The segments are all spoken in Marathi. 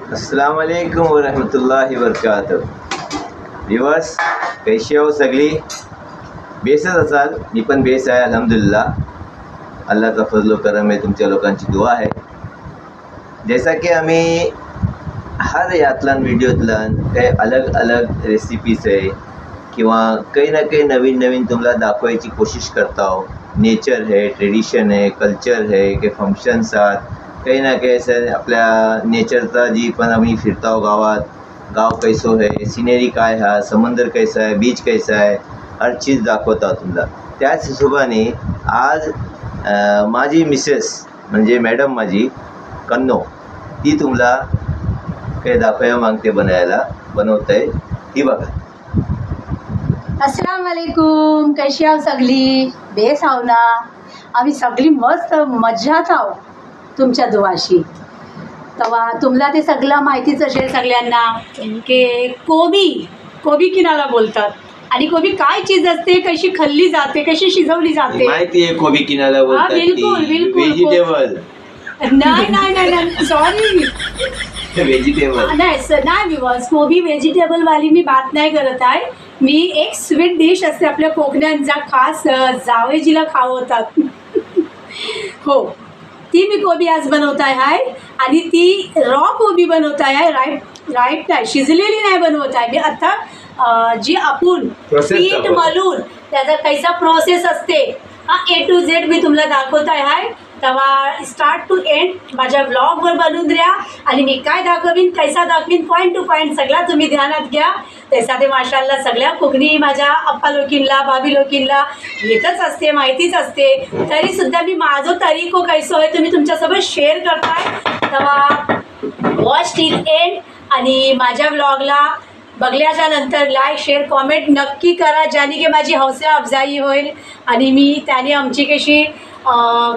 अस्सलाम वालेकुम वरहमतुल्लाहि वबरकातुह। व्यूअर्स, कैसे हो सगळी? बेसच असाल? मी पण बेस आहे अल्हम्दुलिल्लाह। अल्लाहचा फजल करम आहे, तुमच्या लोकांची दुआ आहे। जैसा की आम्ही हर यातलन व्हिडिओतलन काही अलग अलग रेसिपीज आहे किंवा काही ना काही नवीन नवीन तुम्हाला दाखवायची कोशिश करता हो। नेचर है, ट्रेडिशन है, कल्चर है, काही फंक्शन्स आहेत, काही ना काही असं आपल्या नेचरचा जी पण आम्ही फिरता हो गावात, गाव कैसो है, सिनेरी काय हा, समंदर कैसा है, बीच कैसा है, हर चीज़ दाखवता तुम्हाला। त्याच हिशोबाने आज माझी मिसेस म्हणजे मॅडम माझी कन्नो, ती तुम्हाला काही दाखवायला मागते, बनवत आहे ती बघा। अस्सलाम वालेकुम, कशी आहो सगळी? बेस आहो ना? आम्ही सगळी मस्त मज्जात आहो तुमच्या दुवाशी। तेव्हा तुम्हाला ते सगळं माहितीच असेल सगळ्यांना की कोबी किनाला बोलतात आणि कोबी काय चीज असते, कशी खाल्ली जाते, कशी शिजवली जाते माहिती आहे। कोबी किनाला बोलतात, बिलकुल बिलकुल। व्हेजिटेबल नाही सॉरी, व्हेजिटेबल नाही व्ह्यूअर्स, कोबी व्हेजिटेबल वाली मी बात नाही करत आहे। मी एक स्वीट डिश असते आपल्या कोकणांचा, खास जावेजीला खावतात हो, ती मी कोबी आज बनवत आहे आणि ती रॉ कोबी बनवत आहे। राईट नाही, शिजलेली नाही बनवत आहे मी। आता जी आपण पीठ मलून त्याचा कैसा प्रोसेस असते हा A to Z मी तुम्हाला दाखवत आहे। तेव्हा स्टार्ट टू एंड माझ्या ब्लॉगवर बनवून द्या आणि मी काय दाखवीन, कैसा दाखवीन, पॉईंट टू पॉईंट सगळा तुम्ही ध्यानात घ्या। तसा ते माशाल्लाह सगळ्या कोकणी माझ्या अप्पा लोकींना, भाभी लोकींना येतच असते, माहितीच असते। तरीसुद्धा मी माझं तरीको कैसो आहे तुम्ही तुमच्यासोबत शेअर करताय। तेव्हा वॉच टिल एंड आणि माझ्या ब्लॉगला बघल्याच्या नंतर लाईक, शेअर, कॉमेंट नक्की करा, ज्याने की माझी हौसला अफजाई होईल आणि मी त्याने आमची कशी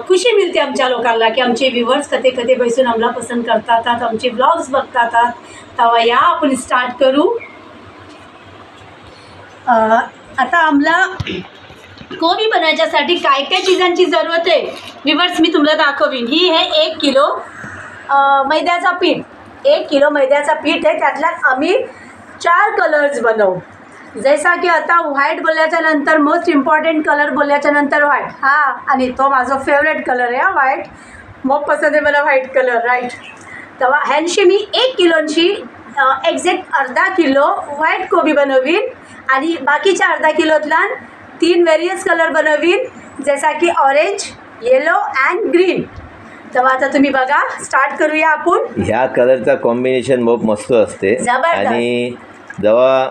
खुशी मिळते आमच्या लोकांना की आमचे व्ह्यूवर्स कधी कधी बसून आम्हाला पसंत करतात, आमचे ब्लॉग्स बघतात। तेव्हा या आपण स्टार्ट करू। आता आम्हाला कोबी बनवायच्यासाठी काय काय चीजांची जरूरत आहे व्ह्यूवर्स मी तुम्हाला दाखवीन। ही है 1 किलो मैद्याचा पीठ, 1 किलो मैद्याचा पीठ आहे। त्यातल्यात आम्ही 4 कलर्स बनवू। जैसा की आता व्हाईट बोलल्याच्या नंतर मोस्ट इम्पॉर्टंट कलर बोलल्याच्या नंतर व्हाईट, हा, आणि तो माझा फेवरेट कलर आहे व्हाईट, मग पसंत आहे मला व्हाईट कलर, राईट। तेव्हा ह्यांशी मी 1 किलोची एक्झॅक्ट अर्धा किलो व्हाईट कोबी बनवीन आणि बाकीच्या अर्धा किलोतला 3 वेरियस कलर बनवीन, जैसा की ऑरेंज, येलो अँड ग्रीन। तेव्हा आता तुम्ही बघा, स्टार्ट करूया आपण। ह्या कलरचा कॉम्बिनेशन खूप मस्त असते जबरदस्त। आणि जेव्हा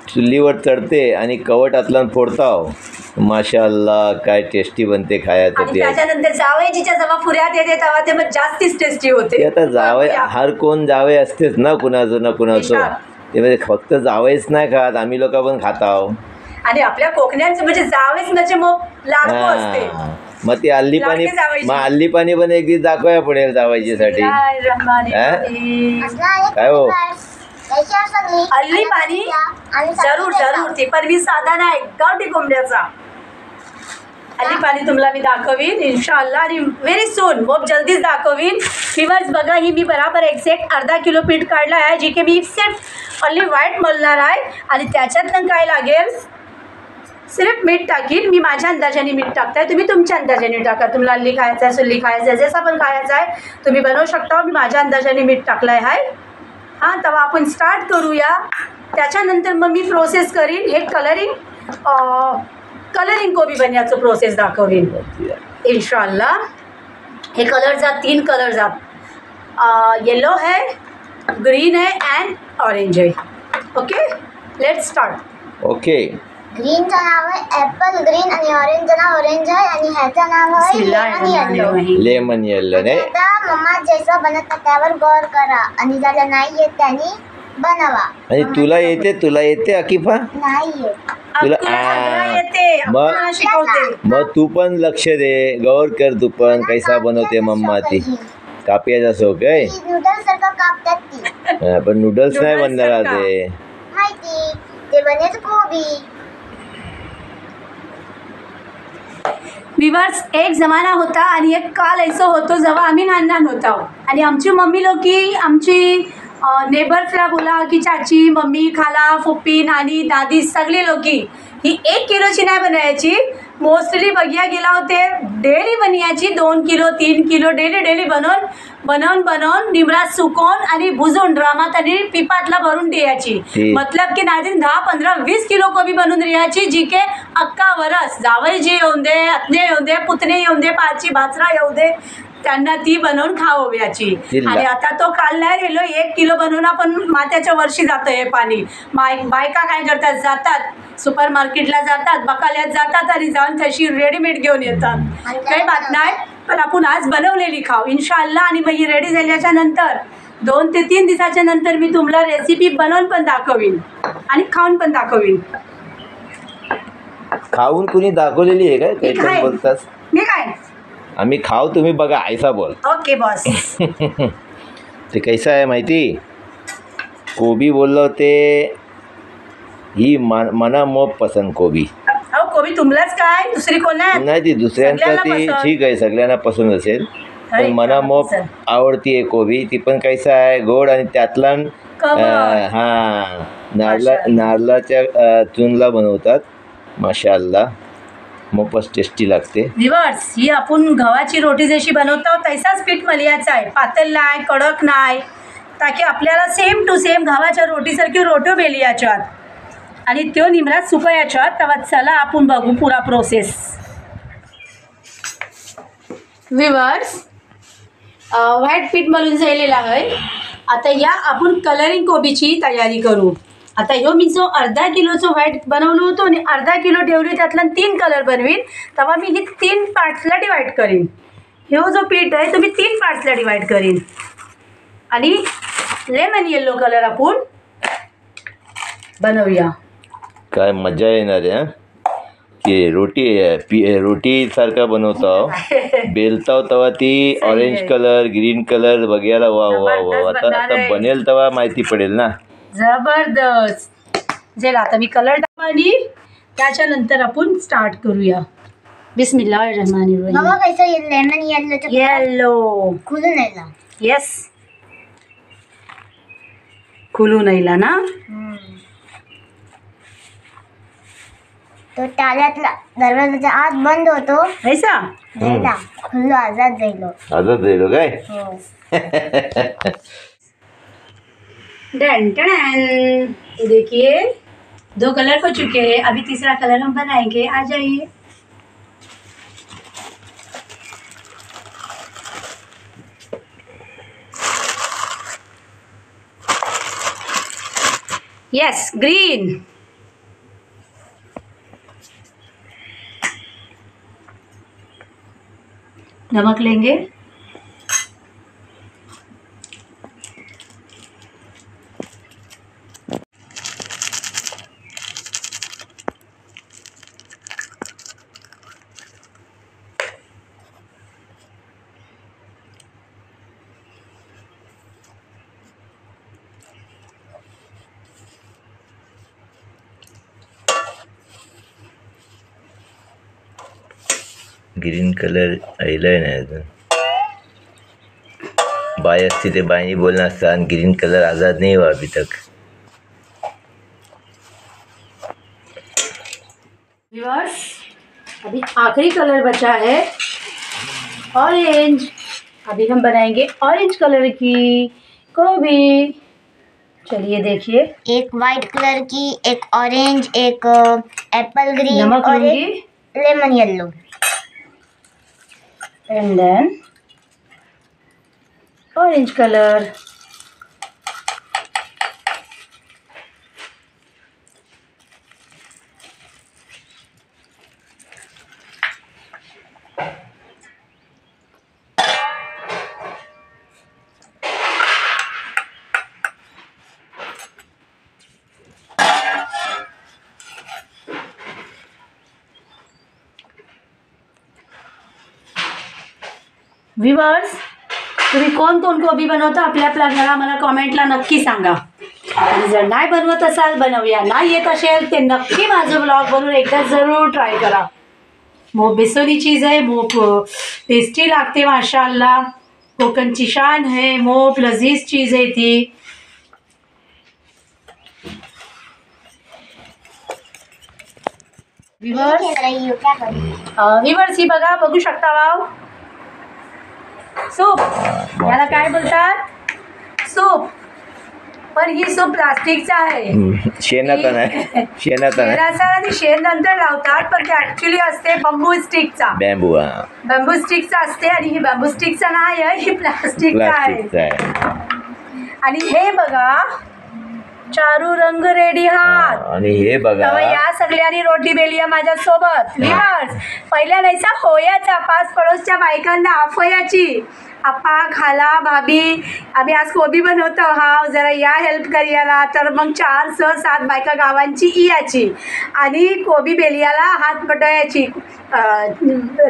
चुलीवर चढते आणि कवटातला फोडताव, माशाअल्लाह काय टेस्टी बनते खायचं आणि ते। त्याच्यानंतर जावयाच्या जेव्हा फुऱ्यात येते तेव्हा ते मग जास्तीच टेस्टी होते। ते आता जावई, हर कोण जावई असतेच ना, कुणाचं ना कुणाचं, ते म्हणजे फक्त जावईच नाही खात, आम्ही लोक पण खाताव। आणि आपल्या कोकण्यांचं म्हणजे जावेच म्हणजे मग लाडू असते। मग ती अल्ली पाणी पण एक दिवस दाखवायला पडेल जावायच्यासाठी। काय हो, अल्ली पाणी जरूर ती, पण मी साधा नाही, गावठी कोंबड्याचा अल्ली पाणी तुम्हाला मी दाखवीन इन्शाअल्लाह आणि व्हेरी सून, खूप जल्दीच दाखवीन। व्ह्यूअर्स बघा, ही मी बराबर एक्झॅक्ट अर्धा किलो पीठ काढला आहे, जी की मी सिर्फ अल्ली व्हाईट मलणार आहे आणि त्याच्यातनं काय लागेल, सिर्फ मीठ टाकीन मी, माझ्या अंदाजाने मीठ टाकताय, तुम्ही तुमच्या अंदाजाने टाका। तुम्हाला अल्ली खायचं आहे, सुल्ली खायचं आहे, जसा पण खायचं आहे तुम्ही बनवू शकता। मी माझ्या अंदाजाने मीठ टाकलं आहे। हां, तेव्हा आपण स्टार्ट करूया। त्याच्यानंतर मग मी प्रोसेस करीन हे कलरिंग कोबी बनण्याचं प्रोसेस दाखवीन इन्शाअल्लाह। हे कलर जात 3 कलर जात, येलो है, ग्रीन है अँड ऑरेंज है। Okay, let's start. ओके, ग्रीनचं नाव आहे ॲपल ग्रीन आणि ऑरेंजचं नाव ऑरेंज आहे आणि ह्याचं नाव आहे लेमन येल्लो ने। आता मम्मा जैसा बनवतात त्यावर गौर करा आणि ज्याला नाही येत त्यांनी बनवा। आणि तुला येते अकिफा? नाही येत, तुला शिकवते। मग तू पण लक्ष दे, गौर कर तू पण, कैसा बनवते मम्मा ती। कापियाचा असो काय, नूडल्स सारखं कापतात ती, पण नूडल्स नाही बनणार ते, माहिती ते बनेल कोबी। व्ह्यूअर्स, एक जमाना होता आणि एक काल ऐसा होतो जेव्हा आम्ही लहान होतो आणि आमची मम्मी लोकी आमची नेबर्सला बोला की चाची, मम्मी, खाला, फुप्पी, नानी, दादी सगळी लोकी ही 1 किलोची नाही बनवायची. मोस्टली बघिया गेला होते डेली बनवायची 2 किलो 3 किलो डेली बनवून निमरात सुकवून आणि भुजून ड्रामात आणि पिपातला भरून द्यायची. मतलब की नादिन 10 15 20 किलो कोबी बनवून द्यायची, जी के अक्का वरस जावई जी येऊन दे, अतने येऊन दे, पुतणे येऊन दे, पाची भाचरा येऊ दे, त्यांना ती बनवून खावयाची. आणि आता तो काल नाही गेलो 1 किलो बनवून आपण मात्याच्या वर्षी जातं हे पाणी. बायका काय करतात, जातात सुपर मार्केटला जातात, बकाल्यात जातात आणि जाऊन तशी रेडीमेड घेऊन येतात. काही बात नाही, पण आपण आज बनवलेली खाऊ इन्शाअल्लाह. आणि मग ही रेडी झाल्याच्या नंतर 2 ते 3 दिवसाच्या नंतर मी तुम्हाला रेसिपी बनवून पण दाखवीन आणि खाऊन पण दाखवीन. खाऊन कुणी दाखवलेली आहे काय? काही पण बोलतास मी काय आम्ही खाऊ, तुम्ही बघा ऐसा बोल. Okay boss. ते कैसा आहे माहिती, कोबी बोललं होते ही मना मोप पसंत कोबी. अहो कोबी तुमलाच काय, दुसरी कोण आहे? नाही ती दुसऱ्यांचा ती ठीक आहे, सगळ्यांना पसंत असेल, पण मना मोप आवडती आहे कोबी. ती पण कैसा आहे, गोड आणि त्यातला नारळाच्या चुनला बनवतात. माशाअल्लाह मोपच टेस्टी लागते. व्ह्यूअर्स, ही आपण गव्हाची रोटी जशी बनवतो तैसाच पीठ मलियाचा आहे, पातळ नाही, कडक नाही, ताकी आपल्याला सेम टू सेम गव्हाच्या रोटीसारखी रोटी बेलियाच्यात आणि त्यो निमरात सुकयाच्यात. तेव्हा चला आपण बघू पुरा प्रोसेस. व्ह्यूअर्स, व्हाईट पीठ मळून झालेला आहे. आता या आपण कलरिंग कोबीची तयारी करू. आता ह्यो मी जो अर्धा किलोचं व्हाईट बनवलं होतं आणि अर्धा किलो ठेवली, त्यातला 3 कलर बनवीन. तेव्हा मी ही 3 पार्ट्सला डिवाईड करीन. ह्यो जो पीठ आहे तो मी 3 पार्ट्सला डिवाईड करीन आणि लेमन येल्लो कलर आपण बनवूया. काय मजा येणार आहे की रोटी सारखा बनवतो बेलताव तेव्हा ती ऑरेंज कलर ग्रीन कलर बघायला वा वा वा. आता बनेल तेव्हा माहिती पडेल ना. जबरदस्त. जेला आता मी कलर टाकू आणि त्याच्यानंतर आपण स्टार्ट करूया. बिस्मिल्लाहिर्रहमानिर्रहीम. मम्मा कैसा ये लेमन येल्लो खुलून येला. येस, खुलून येला ना. तो टाळ्यातला दरवाजाच्या आत बंद होतो, ऐसा गेला खुल्लो आजाद जाइलो काय. हो. Done done. ये देखिए 2 कलर हो चुके हैं, अभी तीसरा कलर हम बनाएंगे. आ जाइए. Yes, green. नमक लेंगे. ग्रीन कलर आईलाय नाही अजून. बाय असते ते बाईनी बोलणं असतं आणि ग्रीन कलर आजाद नहीं हुआ अभी तक. व्यूअर्स, अभी आखिरी कलर बचा है ऑरेंज. अभी हम बनाएंगे ऑरेंज कलर की गोभी. चलिए देखिए, एक वाइट कलर की, एक ऑरेंज, एक एप्पल ग्रीन नमक और लूंगी एक lemon yellow. And then orange colour. Viewers, तुम्ही कोण कोण कोबी बनवता आपल्या आपल्या घरा मला कॉमेंटला नक्की सांगा. आणि जर नाही बनवत असाल, बनवूया, नाही येत असेल ते नक्की माझं ब्लॉग बनवून एकदा जरूर ट्राय करा. मोप बेसोनी चीज़ है, मोप टेस्टी लागते माशाअल्लाह. कोकणची शान है, मोप लजीज चीज़ है ती. व्ह्यूअर्स खेल रही हो क्या करूं? व्ह्यूअर्स ही बघा, बघू शकता वाव, सूप, याला काय बोलतात? सूप. पण ही सूप प्लास्टिकचा आहे. शेणाचा नाही, शेणाचा नाही, शेणाचा आणि शेण नंतर लावतात, पण ते ऍक्च्युली असते बंबू स्टिकचा. बॅम्बू. बंबू स्टिकचा असते आणि ही बंबू स्टिकचा नाही आहे, ही प्लास्टिकचा प्लास्टिकचा आहे. आहे. आणि हे बघा, चारू रंग रेडी हात. आणि हे बघा, तेव्हा या सगळ्यांनी रोटी बेलिया माझ्या सोबत. पहिल्या नाहीसा होयाचा, पाच पडोसच्या बायकांना अफयाची, आप्पा खाला भाभी आम्ही आज कोबी बनवतो, हा जरा या हेल्प करूयाला. तर मग 4 6 7 बायका गावांची याची आणि कोबी बेलियाला हात पटवायची,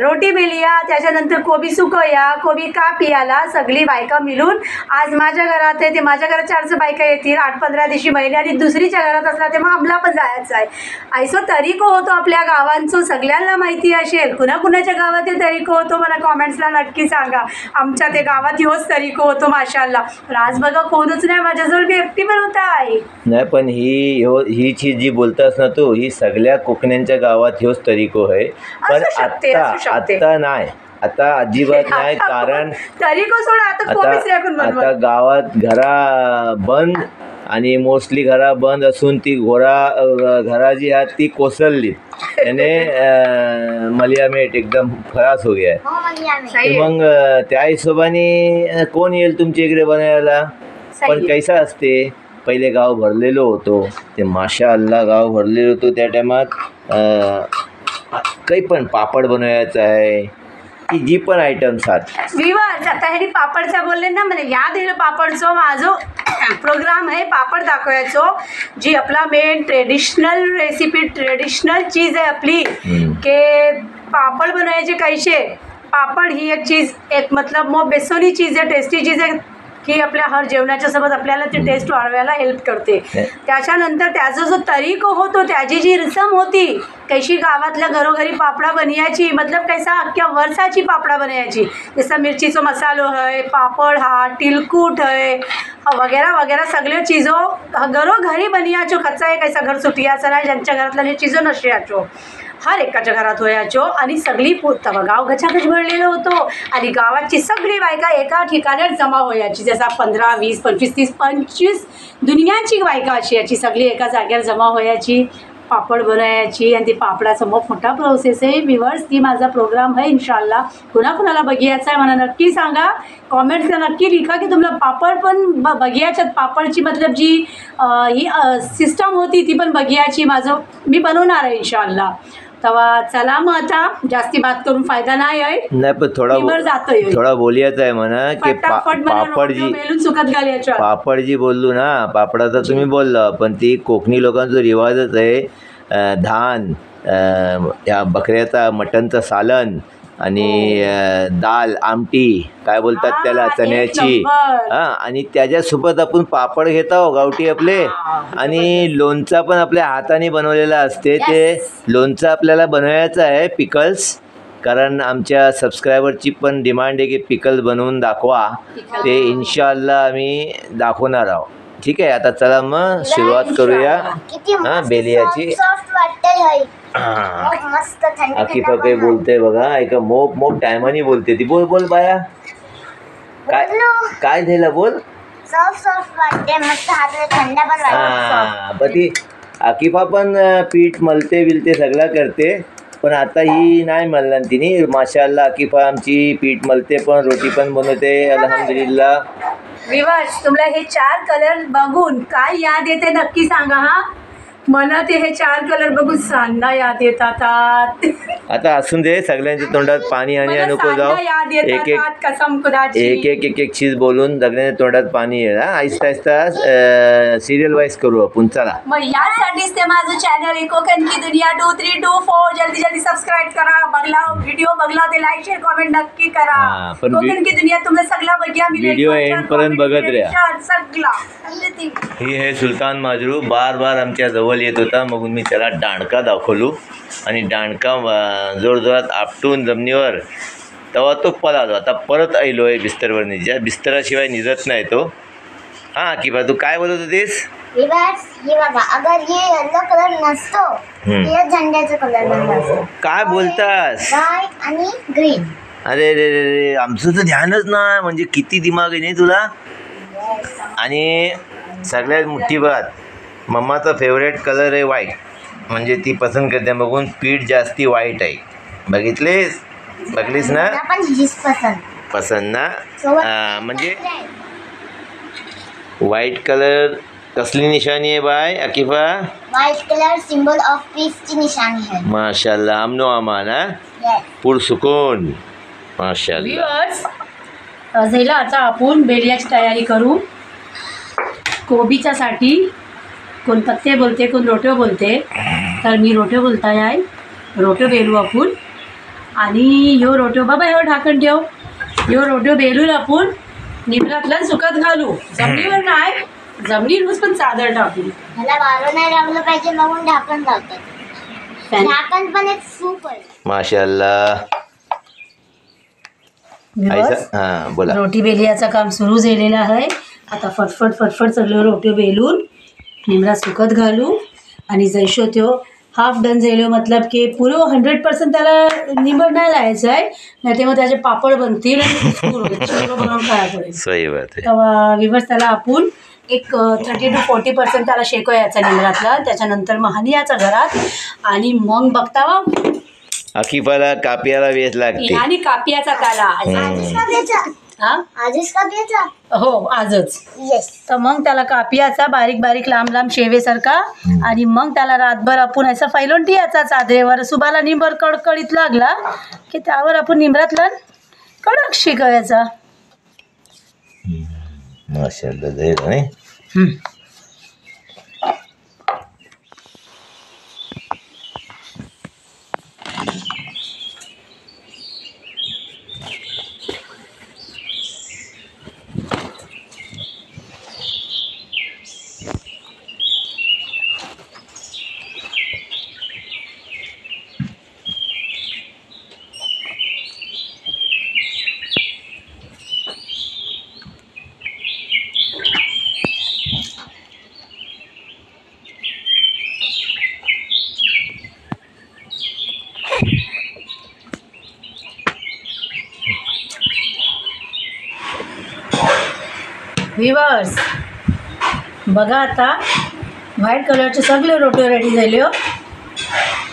रोटी बेलिया, त्याच्यानंतर कोबी सुकवया, कोबी कापियाला सगळी बायका मिळून. आज माझ्या घरात आहे ते माझ्या घरात 400 बायका येतील 8-15 दिवशी महिने, आणि दुसरीच्या घरात असला ते मग आम्हाला पण जायचं आहे. ऐसो तरीको होतो आपल्या गावांचो, सगळ्यांना माहिती असेल. कुणाकुणाच्या गावात हे तरीको होतो मला कॉमेंट्सला नक्की सांगा. आमच्या ते गावात ह्योच तरीको होतो माशाल्लाह. पण आज बघा कोणच नाही माझ्याजवळ, मी एकटी बनवत आहे. नाही पण ही चीज जी बोलतास ना तू, ही सगळ्या कोकण्यांच्या गावात ह्योच तरीको आहे. पण असू शकते, आता असू शकते. आता नाही, आता अजिबात नाही. कारण तरीको सोडा, आता कोबीच राखून आता बनवत. गावात घरा बंद, आणि मोस्टली घरा बंद असून ती घरा जी आहेत ती कोसळली, याने मलियामेट एकदम खलास हो गया. हो मलिया में. सही तर आहे. मग त्या हिशोबाने कोण येईल तुमच्या इकडे बनायला. पण सही. कैसा असते, पहिले गाव भरलेलो होतो, ते माशाअल्लाह गाव भरलेलो होतो. त्या टायमात काही पण पापड बनवायचं आहे की जी पण आयटम्स आहेत. विवास आता ह्यानी पापडचा बोलले ना, मला याद येईल पापडचो माझो प्रोग्राम आहे पापड दाखवायचो, जी आपला मेन ट्रेडिशनल रेसिपी, ट्रेडिशनल चीज आहे आपली, के पापड बनवायचे कैसे. पापड ही एक चीज, एक मतलब मग बेसोनी चीज आहे, टेस्टी चीज आहे, की आपल्या हर जेवणाच्या सोबत आपल्याला ती टेस्ट वाढवायला हेल्प करते. त्याच्यानंतर त्याचा जो तरीको होतो, त्याची जी रसम होती, कैशी गावातल्या घरोघरी पापडा बनयाची, मतलब कैसा अख्ख्या वर्षाची पापडा बनायची. जसं मिरचीचो मसालो है, पापड हा, तिलकूट है, वगैरह वगैरह सगळे चीजो घरोघरी बनियाचो. कच्चा आहे कैसा घर सुटियाचा नाही, ज्यांच्या घरातल्या हे चीजो नसयाचो, हर एकाच्या घरात होयाचो. आणि सगळी गाव गचागच भरलेलं होतो, आणि गावाची सगळी बायका एका ठिकाणी जमा होयाची. जसा 15 20 25 30 25 दुनियाची बायका अशी याची सगळी एका जागेवर जमा होयाची, पापड बनायची. आणि ती पापडाचा मग मोठा प्रोसेस आहे व्ह्यूअर्स. ती माझा प्रोग्राम आहे इन्शाल्लाह. कुणाकुणाला बघायचा आहे मला नक्की सांगा, कॉमेंट्सला नक्की लिखा की तुम्हाला पापड पण बघायच्यात. पापडची मतलब जी ही सिस्टम होती ती पण बघायची, माझं मी बनवणार आहे इन्शाल्लाह. तेव्हा चला मग आता जास्ती बात करून फायदा नाही आहे. नाही पण थोडा बोलियाचा आहे म्हणा की पापड जी बोललो ना, पापडाचा तुम्ही बोलला, पण ती कोकणी लोकांचा रिवाजच आहे. धान, या बकऱ्याचा मटनचं सालन, आणि दाल आमटी काय बोलतात त्याला, चण्याची. आणि त्याच्यासोबत आपण पापड घेतो गावठी आपले, आणि लोणचा पण आपल्या हाताने बनवलेला असते. ते लोणचं आपल्याला बनवायचं आहे, पिकल्स. कारण आमच्या सबस्क्रायबरची पण डिमांड आहे की पिकल्स बनवून दाखवा, ते इन्शाअल्लाह आम्ही दाखवणार आहोत. ठीक आहे, आता चला मग सुरुवात करूया बेलियाची. सॉफ्ट वाटते है, मस्त थंड आकिफा काही बोलते बघा, ऐका, मोप टायमानी बोलते ती. बोल बाया, काय झालं बोल. सॉफ्ट वाटते, मस्त हाताला थंड पण वाटते. पण ती आकिफा पण पीठ मलते बिलते सगळं करते, पण आता ही नाही मलणार तिने. माशाअल्लाह आकिफा आमची पीठ मलते पण रोटी पण बनवते, अल्हम्दुलिल्लाह. विवास तुम्हाला हे 4 कलर बघून काय याद येते नक्की सांगा. हा, मला ते हे 4 कलर बघून सांडा याद येतात. आता असून दे, सगळ्यांच्या तोंडात पाणी आणि नको जाऊ. एक चीज बोलून सगळ्यांच्या तोंडात पाणी येईल. आहिस्ता आहिस्ता सिरियल वाईज करू आपण. चला, मग यासाठीच ते माझं चॅनल आहे कोकण की दुनिया 2324. जल्दी सबस्क्राईब करा, बघला व्हिडिओ बघला ते लाईक शेअर कमेंट नक्की करा. कोकण की दुनिया तुम्ही सगळा बघा, व्हिडिओ एंड पर्यंत बघत राहा. सगळा ही आहे सुलतान माजरू. बार आमच्या जवळ येत होता, मग मी त्याला दांडका दाखवलो, आणि दांडका जोरजोरात आपटून जमिनीवर, तेव्हा तो पळालो. आता परत आलो आहे बिस्तरवर, बिस्तराशिवाय निजत नाही तो. हां, की बा तू काय बोलत होतीस. रिवर्स हे बघा, अगर ये येलो कलर नसतो हे झेंड्याचा कलर बनला असतो. काय बोलतास? व्हाईट आणि ग्रीन. अरे रे रे रे, आमचं तर ध्यानच नाही. म्हणजे किती दिमाग आहे नाही तुला. आणि सगळ्यात मोठी बात, मम्माचा फेवरेट कलर आहे व्हाईट. म्हणजे ती पसंत करते. बघून पीठ जास्ती व्हाईट आहे. बघलीस ना. मला पण हीच पसंत ना. सोबत म्हणजे व्हाईट कलर कसली निशाणी आहे बाय Akifa? White colour symbol of पीसची निशाणी आहे. माशाल्लाह, अमनो अमान. Yes. पुरसुकून. माशाल्लाह. व्ह्यूअर्स, झाला आता आपण बेलियाची तयारी करू. कोबीच्यासाठी कोण पत्ते बोलते, कोण रोटो बोलते. तर मी रोटो बोलताय आहे. रोटो बेलू आपण. आणि ह्यो रोटो बाबा ह्यो ढाकण ठेव. ह्यो रोटो बेलून आपण निमरातला सुकत घालू. जमिनीवर नाही, जमिनीवरच पण चादर टाकू. मला वारं नाही लागलं पाहिजे म्हणून ढाकण लावतात. ढाकण पण एक सूप आहे. माशाल्लाह. हां बोला. रोटी बेलियाचं काम सुरू झालेलं आहे. आता फटफट सगळं रोटी बेलून निमरा सुकत घालू. आणि जैशो त्यो हाफ डन झालो मतलब की पुरो 100% त्याला निंबळ नाही लावायचं आहे. नाही ते मग त्याचे पापड बनतील आणि चुरो बनवून खायला पडेल. सही बात आहे. तेव्हा विवर्स त्याला आपण एक 30 to 40% त्याला शेको यायचा निमरातला. त्याच्यानंतर मग हानी याचा घरात. आणि मग बघता वा अकिफाला कापियाला वेच लागते. आणि कापियाचा त्याला आधीच का द्यायचा? हा आधीच का द्यायचा? हो आजच. येस. तर मग त्याला कापियाचा बारीक बारीक लांब लांब शेवेसारखा. आणि मग त्याला रातभर आपण असं फैलून ठेवायचा चादरेवर. सुबाला निंबर कडकडीत लागला की त्यावर आपण निमरातला कडक शेकायचा. माशाल्लाह जाईल नाही. व्ह्यूअर्स बघा, आता व्हाईट कलरचे सगळे रोटी रेडी झाले.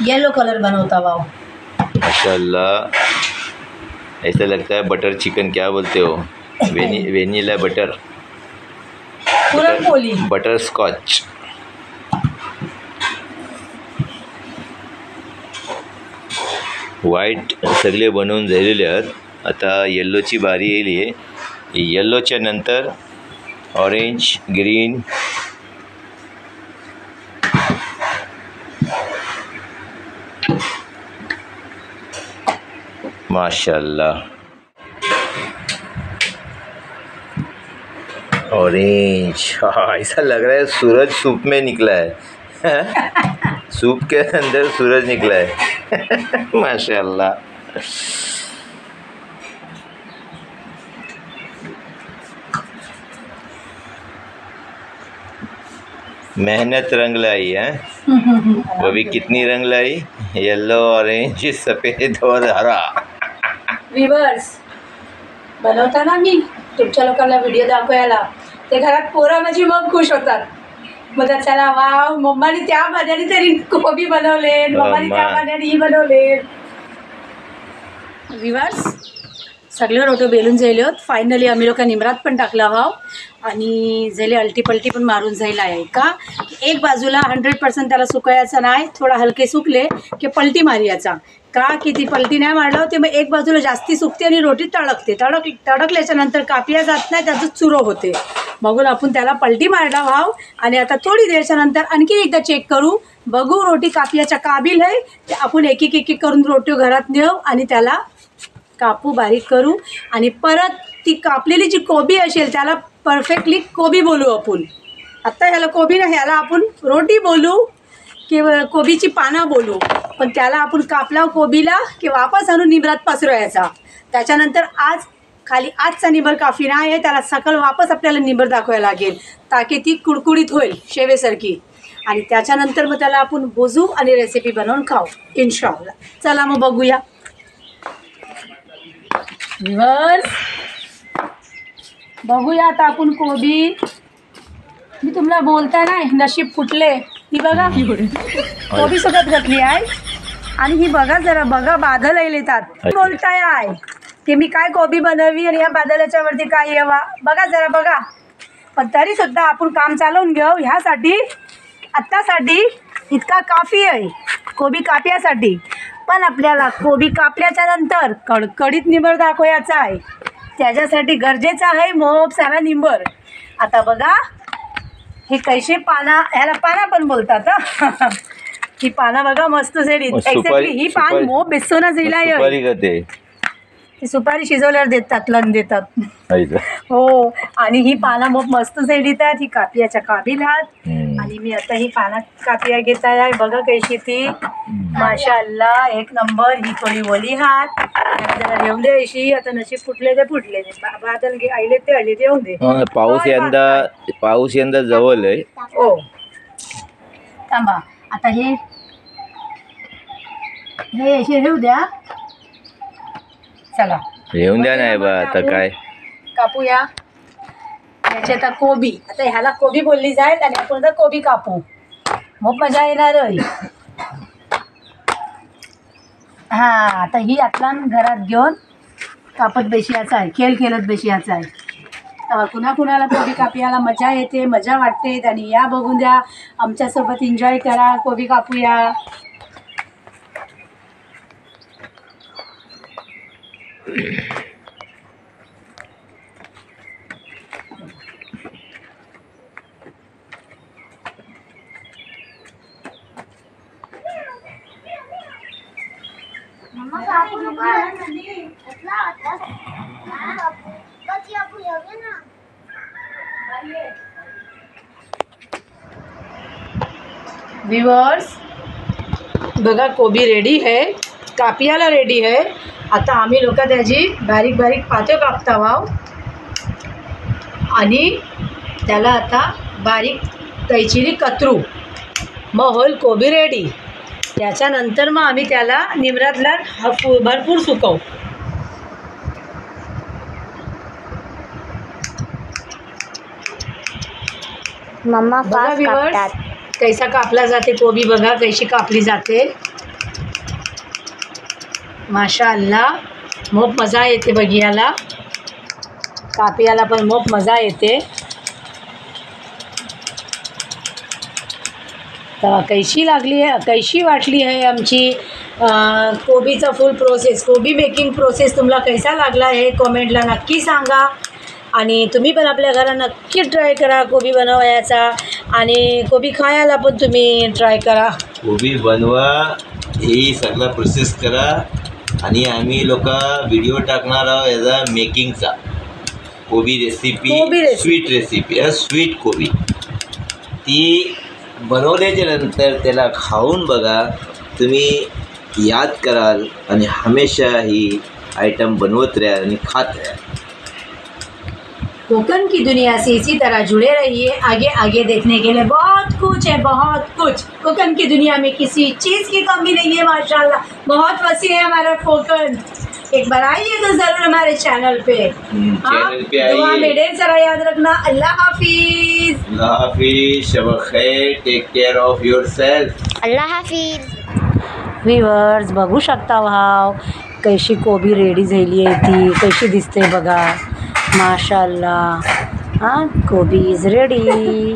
येलो कलर बनवता वाव. माशाल्लाह. ऐसा लगता है बटर चिकन. क्या बोलते हो? Vanilla butter. Puran poli. Butter scotch. White सगळे बनवून झालेले आहेत. आता येल्लोची बारी येईल आहे. येल्लोच्या नंतर ऑरेंज, ग्रीन, माशाल्लाह. ऑरेंज. हाँ, ऐसा लग रहा है सूरज सूप में निकला है. सूप के अंदर सूरज निकला है. माशाल्लाह. मेहनत रंग लाई है. वो भी कितनी रंग लाई? येलो, ऑरेंज, सफेद और हरा. व्ह्यूअर्स, बनवताना मी तुमच्या लोकांना व्हिडिओ दाखवायला ते घरात पोरं माझी मग खुश होतात. मग चला वाव, मम्माने त्या मध्याने तरी कोबी बनवले, मम्माने त्या मध्याने ही बनवले. व्ह्यूअर्स, सगळे रोटो बेलून जायले होत. फायनली आम्ही लोक निमरात पण टाकला वाव. आणि झाले अल्टी पण मारून जाईल आहे का. एक बाजूला 100% त्याला सुकायचं नाही. थोडा हलके सुकले की पलटी मारायचा. का की ती पलटी नाही मारलं ते मग एक बाजूला जास्ती सुकते आणि रोटी तडकते. तडकल्याच्या नंतर कापिया जात नाही, त्याचं चुरो होते. बघून आपण त्याला पलटी मारला वाव. आणि आता थोडी देरच्या नंतर आणखी एकदा चेक करू, बघू रोटी कापियाच्या काबिल आहे. ते आपण एक एक करून रोटी घरात नेऊ आणि त्याला कापू, बारीक करू. आणि परत ती कापलेली जी कोबी असेल त्याला परफेक्टली कोबी बोलू आपण. आत्ता ह्याला कोबी नाही, ह्याला आपण रोटी बोलू किंवा कोबीची पानं बोलू. पण त्याला आपण कापला कोबीला की वापस आणून निमरात पसरवायचा. त्याच्यानंतर आज खाली आजचा निबर काफी नाही आहे, त्याला सकल वापस आपल्याला निबर दाखवायला लागेल ताकी ती कुडकुडीत होईल शेवेसारखी. आणि त्याच्यानंतर मग त्याला आपण भोजू आणि रेसिपी बनवून खाऊ इन्शाअल्लाह. चला मग बघूया. व्ह्यूअर्स, बघूया आता आपण कोबी. मी तुम्हाला बोलता नाही नशीब फुटले. ही बघा कोबी सगळ्यात घातली आहे. आणि ही बघा जरा बघा बादल येतात. बोलताय आहे की मी काय कोबी बनवली आणि या बादलाच्या वरती काय येवा. बघा जरा बघा. पण तरी सुद्धा आपण काम चालवून घेऊ. ह्यासाठी आत्तासाठी इतका काफी आहे कोबी काप्यासाठी. पण आपल्याला कोबी कापल्याच्या नंतर कडकडीत निंबर दाखवायचा आहे. त्याच्यासाठी गरजेचं आहे मोप सारा निंबर. आता बघा हे कैसे पाना, ह्याला पाना पण बोलतात. ही पानं बघा मस्त सेड. एक्झॅक्टली ही पान मोप बेसोना जिला ती सुपारी शिजवल्यावर देतात लन देतात. हो. आणि ही पानं मोप मस्त सेड येतात. ही कापियाच्या काबीलात. आणि मी आता ही पाना कापिया घेत आहे. बघा कशी ती माशाअल्लाह एक नंबर. ही थोडी ओली हात जरा घेऊन दे अशी. आता नशीब फुटले ते फुटले बादल आले ते आले ते येऊन दे. पाऊस यंदा जवळ आहे. हो थांबा आता हे असे घेऊ द्या. चला येऊन द्या नाही बा आता काय कापूया. याची आता कोबी. आता ह्याला कोबी बोलली जाईल आणि आपण आता कोबी कापू. मग मजा येणार. हां आता ही आतला घरात घेऊन कापत बेशियाचा आहे. खेळ खेळत बेशियाचा आहे. तेव्हा कुणा कुणाला कोबी कापियाला मजा येते, मजा वाटते. आणि या बघून द्या आमच्यासोबत एन्जॉय करा. कोबी कापूया. व्ह्यूअर्स बघा कोबी रेडी आहे. कापियाला रेडी आहे. आता आम्ही लोक त्याची बारीक बारीक पाते कापता वाव. आणि त्याला आता बारीक कैचीने कतरू. मग होईल कोबी रेडी. त्याच्यानंतर मग आम्ही त्याला निमरातला भरपूर सुकवू. मम्मा बघा व्ह्यूअर्स कैसा कापला जाते कोबी. बघा कशी कापली जाते. माशाअल्लाह मोप मजा येते बघियाला. कापियाला पण मोप मजा येते. तर कैशी लागली आहे, कैशी वाटली आहे आमची कोबीचा फुल प्रोसेस. कोबी मेकिंग प्रोसेस तुम्हाला कैसा लागला आहे कॉमेंटला नक्की सांगा. आणि तुम्ही पण आपल्या घरात नक्की ट्राय करा कोबी बनवायचा. आणि कोबी खायला पण तुम्ही ट्राय करा. कोबी बनवा ही सगळा प्रोसेस करा. आणि आम्ही लोक व्हिडिओ टाकणार आहोत याचा मेकिंगचा. कोबी रेसिपी स्वीट रेसिपी. स्वीट कोबी ती बनवल्याच्या नंतर त्याला खाऊन बघा. तुम्ही याद कराल आणि हमेशा ही आइटम बनवत राहा आणि खात राहा. कोकन की दुनिया से इसी तरह जुड़े रहिए. आगे आगे देखने के लिए बहुत कुछ है, बहुत कुछ. कोकन की दुनिया में किसी चीज़ की कमी नहीं है माशाल्लाह. बहुत वसी है हमारा कोकन. एक बार आइए तो ज़रूर हमारे चैनल पे. चैनल पे आइए. दुआ में ढेर सारा याद रखना. अल्लाह हाफिज़. अल्लाह हाफिज़. शब खैर. Take care of yourself. अल्लाह हाफिज. व्ह्यूअर्स बघू शकता भाव कशी कोबी रेडी झाली आहे. ती कशी दिसते बघा माशाअल्लाह. हां कोबी इज रेडी.